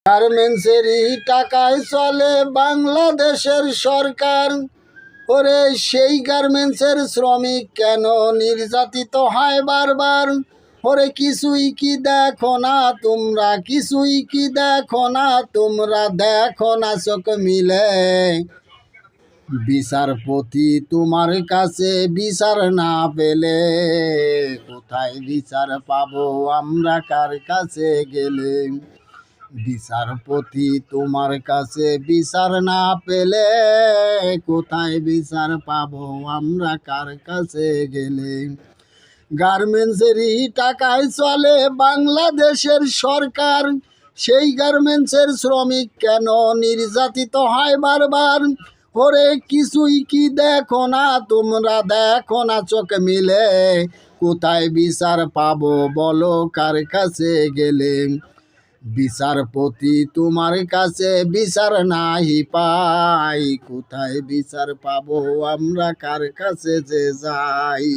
গার্মেন্টসেরই টাকায় চলে বাংলাদেশের সরকার। ওরে সেই গার্মেন্টসের শ্রমিক কেন নির্যাতিত হয় বারবার? ওরে কিছুই কি দেখো না তোমরা, কিছুই কি দেখো না তোমরা, দেখো না চোখ মিলে। বিচারপতি তোমার কাছে বিচার না পেলে কোথায় বিচার পাবো আমরা, কার কাছে গেলে? বিচারপতি তোমার কাছে বিচার না পেলে কোথায় বিচার পাবো আমরা, কার কাছে গেলে? গার্মেন্টসেরই টাকায় চলে বাংলাদেশের সরকার। সেই গার্মেন্টসের শ্রমিক কেন নির্যাতিত হয় বারবার? ওরে কিছুই কি দেখো না তোমরা, দেখো না চোখ মিলে। কোথায় বিচার পাবো বলো, কার কাছে গেলে? বিচারপতি তোমার কাছে বিচার নাহি পাই, কোথায় বিচার পাবো আমরা, কার কাছে যে যাই?